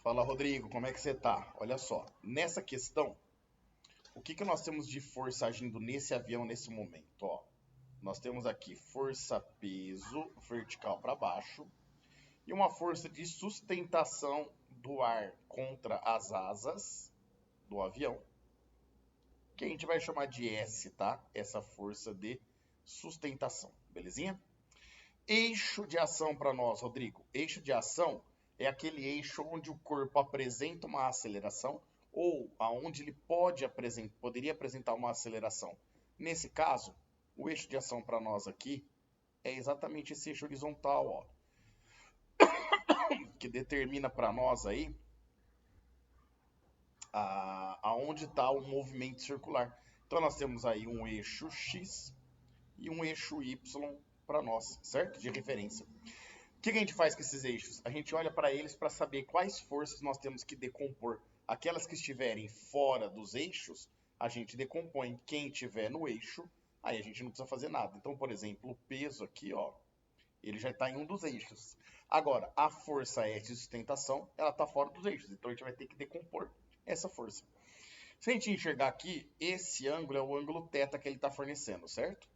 Fala, Rodrigo, como é que você tá? Olha só, nessa questão, o que que nós temos de força agindo nesse avião nesse momento? Ó, nós temos aqui força-peso vertical para baixo e uma força de sustentação do ar contra as asas do avião, que a gente vai chamar de S, tá? Essa força de sustentação, belezinha? Eixo de ação para nós, Rodrigo. Eixo de ação é aquele eixo onde o corpo apresenta uma aceleração ou aonde ele poderia apresentar uma aceleração. Nesse caso, o eixo de ação para nós aqui é exatamente esse eixo horizontal, ó, que determina para nós aí aonde está o movimento circular. Então nós temos aí um eixo X e um eixo Y para nós, certo? De referência. O que a gente faz com esses eixos? A gente olha para eles para saber quais forças nós temos que decompor. Aquelas que estiverem fora dos eixos, a gente decompõe. Quem estiver no eixo, aí a gente não precisa fazer nada. Então, por exemplo, o peso aqui, ó, ele já está em um dos eixos. Agora, a força S de sustentação, ela está fora dos eixos. Então, a gente vai ter que decompor essa força. Se a gente enxergar aqui, esse ângulo é o ângulo θ que ele está fornecendo, certo?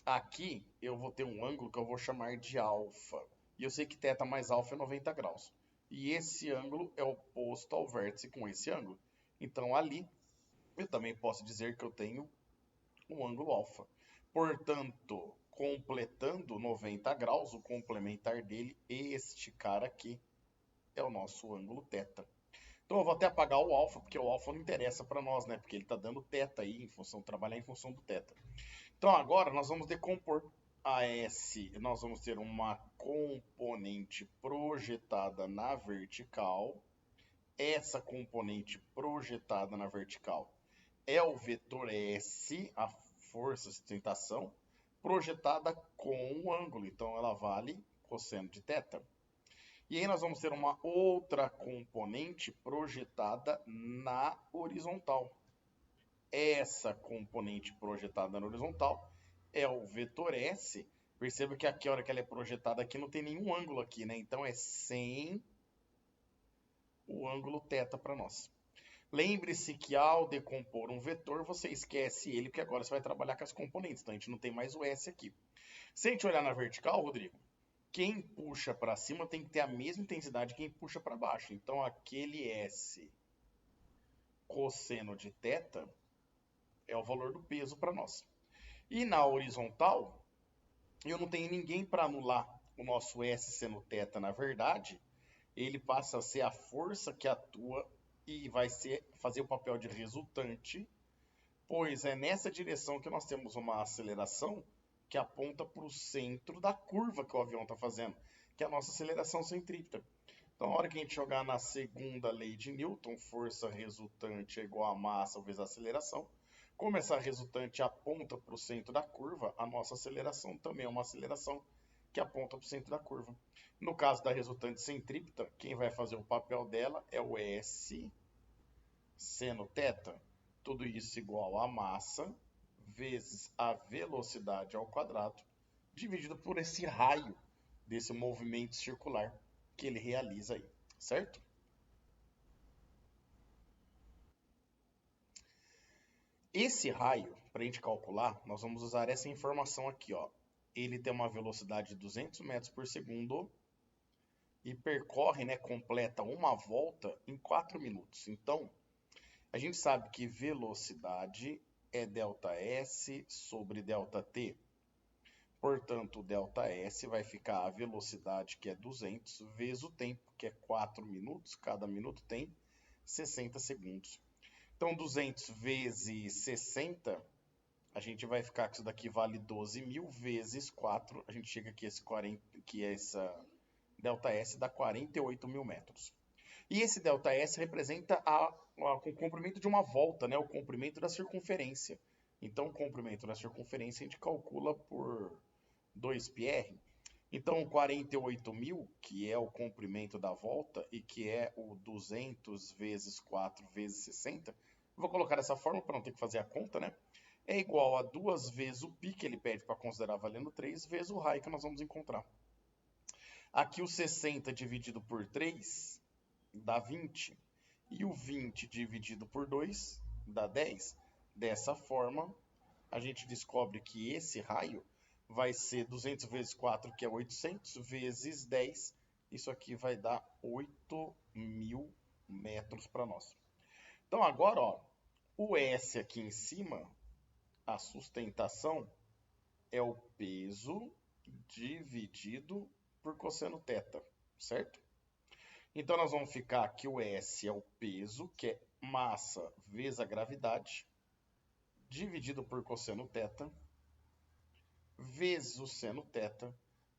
Aqui, eu vou ter um ângulo que eu vou chamar de alfa. E eu sei que θ mais alfa é 90 graus. E esse ângulo é oposto ao vértice com esse ângulo. Então, ali, eu também posso dizer que eu tenho um ângulo alfa. Portanto, completando 90 graus, o complementar dele, este cara aqui, é o nosso ângulo θ. Então, eu vou até apagar o alfa, porque o alfa não interessa para nós, né? Porque ele está dando θ aí, trabalhar em função do θ. Então, agora, nós vamos decompor a S, nós vamos ter uma componente projetada na vertical. Essa componente projetada na vertical é o vetor S, a força de sustentação, projetada com o ângulo. Então, ela vale cosseno de θ. E aí nós vamos ter uma outra componente projetada na horizontal. Essa componente projetada na horizontal é o vetor S. Perceba que aqui, a hora que ela é projetada aqui, não tem nenhum ângulo aqui, né? Então, é sem o ângulo θ para nós. Lembre-se que ao decompor um vetor, você esquece ele, porque agora você vai trabalhar com as componentes. Então, a gente não tem mais o S aqui. Se a gente olhar na vertical, Rodrigo, quem puxa para cima tem que ter a mesma intensidade que quem puxa para baixo. Então, aquele S cosseno de θ é o valor do peso para nós. E na horizontal, eu não tenho ninguém para anular o nosso S sendo θ, na verdade, ele passa a ser a força que atua e vai fazer o papel de resultante, pois é nessa direção que nós temos uma aceleração que aponta para o centro da curva que o avião está fazendo, que é a nossa aceleração centrípeta. Então, na hora que a gente jogar na segunda lei de Newton, força resultante é igual a massa vezes a aceleração, como essa resultante aponta para o centro da curva, a nossa aceleração também é uma aceleração que aponta para o centro da curva. No caso da resultante centrípeta, quem vai fazer o papel dela é o S seno θ. Tudo isso igual a massa vezes a velocidade ao quadrado, dividido por esse raio desse movimento circular que ele realiza aí, certo? Esse raio, para a gente calcular, nós vamos usar essa informação aqui, ó. Ele tem uma velocidade de 200 metros por segundo e percorre, né, completa uma volta em 4 minutos. Então, a gente sabe que velocidade é ΔS sobre ΔT. Portanto, o ΔS vai ficar a velocidade, que é 200, vezes o tempo, que é 4 minutos. Cada minuto tem 60 segundos. Então, 200 vezes 60, a gente vai ficar que isso daqui vale 12.000 vezes 4. A gente chega aqui, essa ΔS dá 48.000 metros. E esse ΔS representa o comprimento de uma volta, né? O comprimento da circunferência. Então, o comprimento da circunferência a gente calcula por 2πr. Então, 48.000, que é o comprimento da volta, e que é o 200 vezes 4 vezes 60, vou colocar dessa forma para não ter que fazer a conta, né? É igual a 2 vezes o π, que ele pede para considerar valendo 3, vezes o raio que nós vamos encontrar. Aqui o 60 dividido por 3 dá 20. E o 20 dividido por 2 dá 10. Dessa forma, a gente descobre que esse raio vai ser 200 vezes 4, que é 800, vezes 10. Isso aqui vai dar 8.000 metros para nós. Então agora, ó, o S aqui em cima, a sustentação, é o peso dividido por cosseno θ, certo? Então nós vamos ficar que o S é o peso, que é massa vezes a gravidade, dividido por cosseno θ, vezes o seno θ,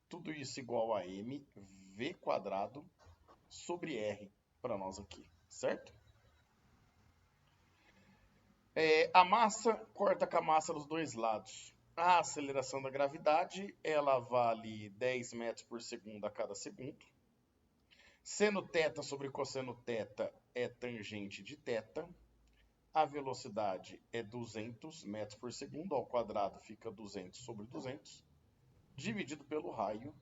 tudo isso igual a mv quadrado sobre r para nós aqui, certo? A massa corta com a massa dos dois lados. A aceleração da gravidade, ela vale 10 metros por segundo a cada segundo. Seno θ sobre cosseno θ é tangente de θ. A velocidade é 200 metros por segundo, ao quadrado fica 200 sobre 200, dividido pelo raio,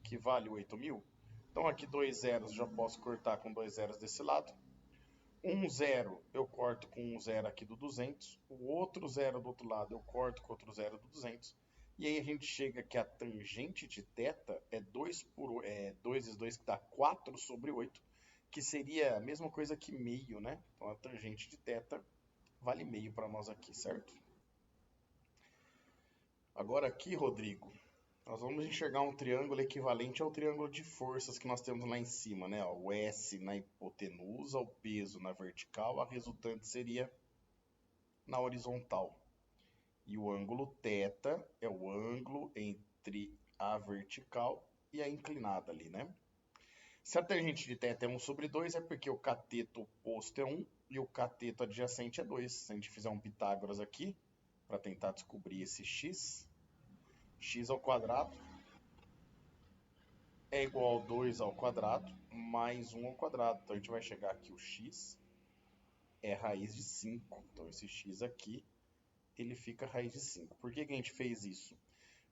que vale 8.000. Então aqui 2 zeros, já posso cortar com 2 zeros desse lado. Um zero eu corto com um zero aqui do 200, o outro zero do outro lado eu corto com outro zero do 200, e aí a gente chega que a tangente de θ é 2 vezes 2, que dá 4 sobre 8, que seria a mesma coisa que meio, né? Então a tangente de θ vale meio para nós aqui, certo? Agora aqui, Rodrigo, nós vamos enxergar um triângulo equivalente ao triângulo de forças que nós temos lá em cima, né? O S na hipotenusa, o peso na vertical, a resultante seria na horizontal. E o ângulo θ é o ângulo entre a vertical e a inclinada ali, né? Se a tangente de θ é 1 sobre 2, é porque o cateto oposto é 1 e o cateto adjacente é 2. Se a gente fizer um Pitágoras aqui, para tentar descobrir esse x ao quadrado é igual a 2 ao quadrado mais 1 ao quadrado. Então a gente vai chegar aqui, o x é raiz de 5. Então esse x aqui, ele fica raiz de 5. Por que que a gente fez isso?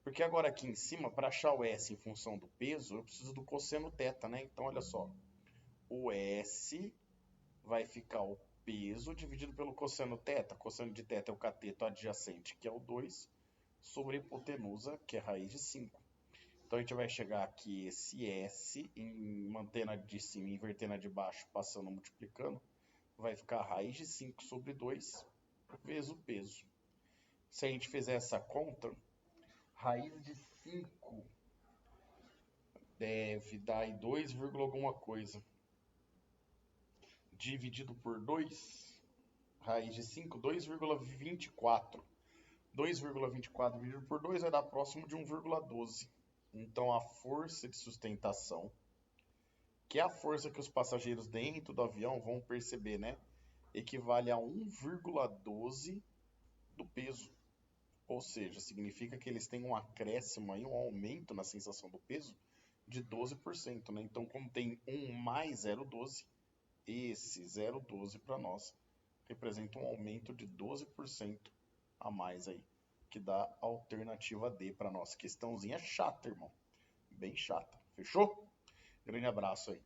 Porque agora aqui em cima, para achar o S em função do peso, eu preciso do cosseno θ, né? Então olha só, o S vai ficar o peso dividido pelo cosseno θ. Cosseno de θ é o cateto adjacente, que é o 2, sobre a hipotenusa, que é raiz de 5. Então a gente vai chegar aqui, esse S, mantendo a de cima e invertendo a de baixo, passando, multiplicando, vai ficar raiz de 5 sobre 2 vezes o peso. Se a gente fizer essa conta, raiz de 5 deve dar aí 2, alguma coisa. Dividido por 2, raiz de 5, 2,24. 2,24 dividido por 2 vai dar próximo de 1,12. Então a força de sustentação, que é a força que os passageiros dentro do avião vão perceber, né? Equivale a 1,12 do peso. Ou seja, significa que eles têm um acréscimo aí, um aumento na sensação do peso de 12%, né? Então, como tem 1 mais 0,12, esse 0,12 para nós representa um aumento de 12% a mais aí, que dá a alternativa D para nossa questãozinha chata, irmão. Bem chata. Fechou? Grande abraço aí.